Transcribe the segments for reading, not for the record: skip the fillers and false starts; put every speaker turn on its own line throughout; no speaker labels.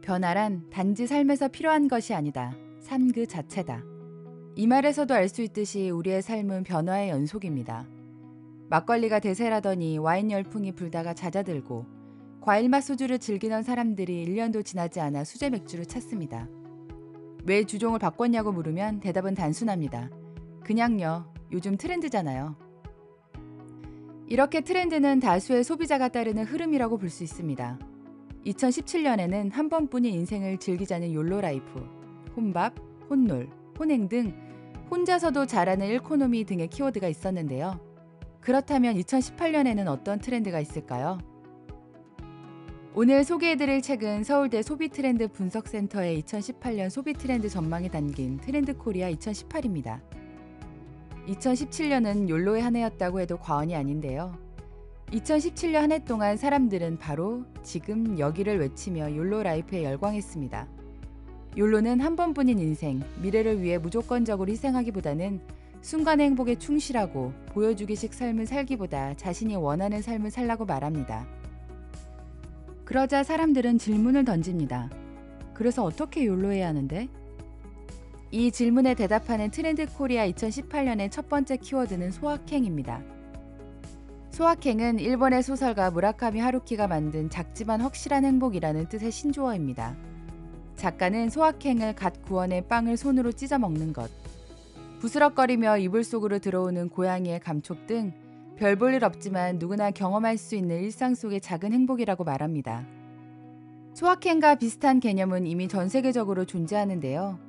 변화란 단지 삶에서 필요한 것이 아니다. 삶 그 자체다. 이 말에서도 알 수 있듯이 우리의 삶은 변화의 연속입니다. 막걸리가 대세라더니 와인 열풍이 불다가 잦아들고 과일맛 소주를 즐기던 사람들이 1년도 지나지 않아 수제 맥주를 찾습니다. 왜 주종을 바꿨냐고 물으면 대답은 단순합니다. 그냥요. 요즘 트렌드잖아요. 이렇게 트렌드는 다수의 소비자가 따르는 흐름이라고 볼 수 있습니다. 2017년에는 한 번뿐인 인생을 즐기자는 욜로 라이프, 혼밥, 혼놀, 혼행 등 혼자서도 잘하는 일코노미 등의 키워드가 있었는데요. 그렇다면 2018년에는 어떤 트렌드가 있을까요? 오늘 소개해드릴 책은 서울대 소비트렌드 분석센터의 2018년 소비트렌드 전망이 담긴 트렌드 코리아 2018입니다. 2017년은 욜로의 한 해였다고 해도 과언이 아닌데요. 2017년 한 해 동안 사람들은 바로 지금 여기를 외치며 욜로 라이프에 열광했습니다. 욜로는 한 번뿐인 인생, 미래를 위해 무조건적으로 희생하기보다는 순간의 행복에 충실하고 보여주기식 삶을 살기보다 자신이 원하는 삶을 살라고 말합니다. 그러자 사람들은 질문을 던집니다. 그래서 어떻게 욜로해야 하는데? 이 질문에 대답하는 트렌드 코리아 2018년의 첫 번째 키워드는 소확행입니다. 소확행은 일본의 소설가 무라카미 하루키가 만든 작지만 확실한 행복이라는 뜻의 신조어입니다. 작가는 소확행을 갓 구워낸 빵을 손으로 찢어 먹는 것, 부스럭거리며 이불 속으로 들어오는 고양이의 감촉 등 별 볼 일 없지만 누구나 경험할 수 있는 일상 속의 작은 행복이라고 말합니다. 소확행과 비슷한 개념은 이미 전 세계적으로 존재하는데요.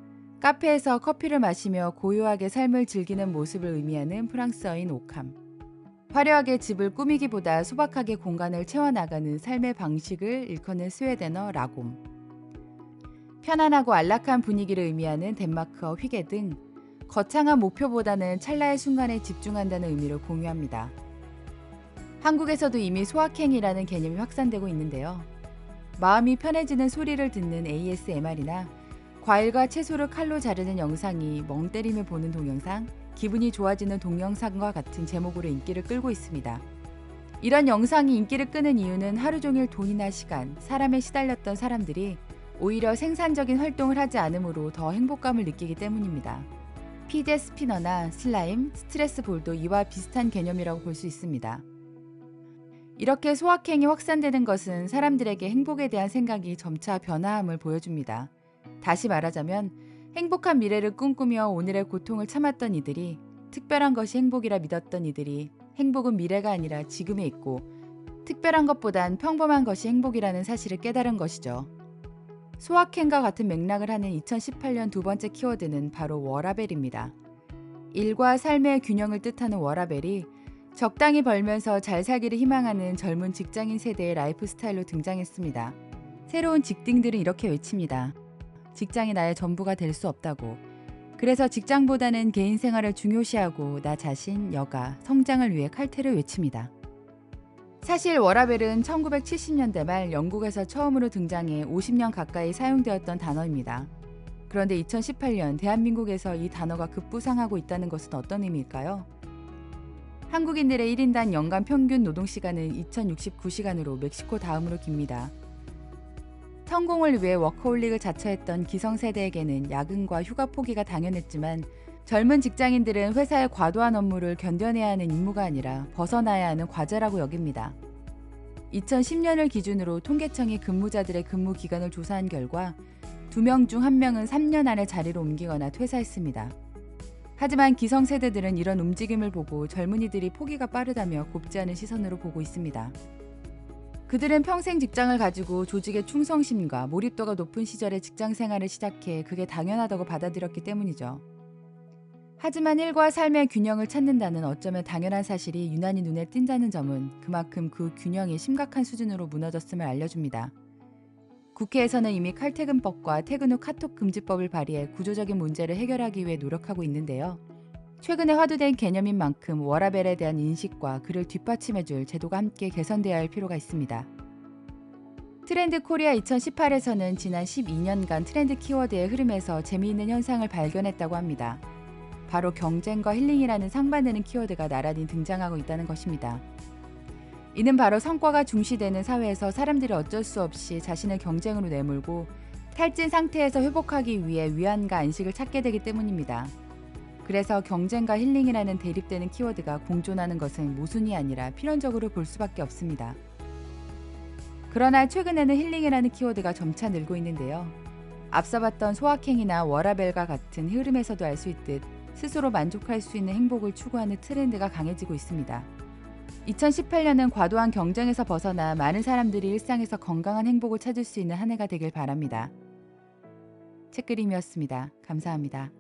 카페에서 커피를 마시며 고요하게 삶을 즐기는 모습을 의미하는 프랑스어인 오캄. 화려하게 집을 꾸미기보다 소박하게 공간을 채워나가는 삶의 방식을 일컫는 스웨덴어 라곰. 편안하고 안락한 분위기를 의미하는 덴마크어 휘게 등 거창한 목표보다는 찰나의 순간에 집중한다는 의미를 공유합니다. 한국에서도 이미 소확행이라는 개념이 확산되고 있는데요. 마음이 편해지는 소리를 듣는 ASMR이나 과일과 채소를 칼로 자르는 영상이 멍 때리며 보는 동영상, 기분이 좋아지는 동영상과 같은 제목으로 인기를 끌고 있습니다. 이런 영상이 인기를 끄는 이유는 하루 종일 돈이나 시간, 사람에 시달렸던 사람들이 오히려 생산적인 활동을 하지 않으므로 더 행복감을 느끼기 때문입니다. 피제 스피너나 슬라임, 스트레스 볼도 이와 비슷한 개념이라고 볼 수 있습니다. 이렇게 소확행이 확산되는 것은 사람들에게 행복에 대한 생각이 점차 변화함을 보여줍니다. 다시 말하자면 행복한 미래를 꿈꾸며 오늘의 고통을 참았던 이들이, 특별한 것이 행복이라 믿었던 이들이 행복은 미래가 아니라 지금에 있고 특별한 것보단 평범한 것이 행복이라는 사실을 깨달은 것이죠. 소확행과 같은 맥락을 하는 2018년 두 번째 키워드는 바로 워라밸입니다. 일과 삶의 균형을 뜻하는 워라밸이 적당히 벌면서 잘 살기를 희망하는 젊은 직장인 세대의 라이프 스타일로 등장했습니다. 새로운 직딩들은 이렇게 외칩니다. 직장이 나의 전부가 될 수 없다고. 그래서 직장보다는 개인 생활을 중요시하고 나 자신, 여가, 성장을 위해 칼퇴를 외칩니다. 사실 워라밸은 1970년대 말 영국에서 처음으로 등장해 50년 가까이 사용되었던 단어입니다. 그런데 2018년 대한민국에서 이 단어가 급부상하고 있다는 것은 어떤 의미일까요? 한국인들의 1인당 연간 평균 노동시간은 2069시간으로 멕시코 다음으로 깁니다. 성공을 위해 워커홀릭을 자처했던 기성세대에게는 야근과 휴가 포기가 당연했지만 젊은 직장인들은 회사의 과도한 업무를 견뎌내야 하는 임무가 아니라 벗어나야 하는 과제라고 여깁니다. 2010년을 기준으로 통계청이 근무자들의 근무 기간을 조사한 결과 2명 중 1명은 3년 안에 자리를 옮기거나 퇴사했습니다. 하지만 기성세대들은 이런 움직임을 보고 젊은이들이 포기가 빠르다며 곱지 않은 시선으로 보고 있습니다. 그들은 평생 직장을 가지고 조직의 충성심과 몰입도가 높은 시절에 직장 생활을 시작해 그게 당연하다고 받아들였기 때문이죠. 하지만 일과 삶의 균형을 찾는다는 어쩌면 당연한 사실이 유난히 눈에 띈다는 점은 그만큼 그 균형이 심각한 수준으로 무너졌음을 알려줍니다. 국회에서는 이미 칼퇴근법과 퇴근 후 카톡 금지법을 발의해 구조적인 문제를 해결하기 위해 노력하고 있는데요. 최근에 화두된 개념인 만큼 워라밸에 대한 인식과 그를 뒷받침해줄 제도가 함께 개선되어야 할 필요가 있습니다. 트렌드 코리아 2018에서는 지난 12년간 트렌드 키워드의 흐름에서 재미있는 현상을 발견했다고 합니다. 바로 경쟁과 힐링이라는 상반되는 키워드가 나란히 등장하고 있다는 것입니다. 이는 바로 성과가 중시되는 사회에서 사람들이 어쩔 수 없이 자신을 경쟁으로 내몰고 탈진 상태에서 회복하기 위해 위안과 안식을 찾게 되기 때문입니다. 그래서 경쟁과 힐링이라는 대립되는 키워드가 공존하는 것은 모순이 아니라 필연적으로 볼 수밖에 없습니다. 그러나 최근에는 힐링이라는 키워드가 점차 늘고 있는데요. 앞서 봤던 소확행이나 워라밸과 같은 흐름에서도 알 수 있듯 스스로 만족할 수 있는 행복을 추구하는 트렌드가 강해지고 있습니다. 2018년은 과도한 경쟁에서 벗어나 많은 사람들이 일상에서 건강한 행복을 찾을 수 있는 한 해가 되길 바랍니다. 책그림이었습니다. 감사합니다.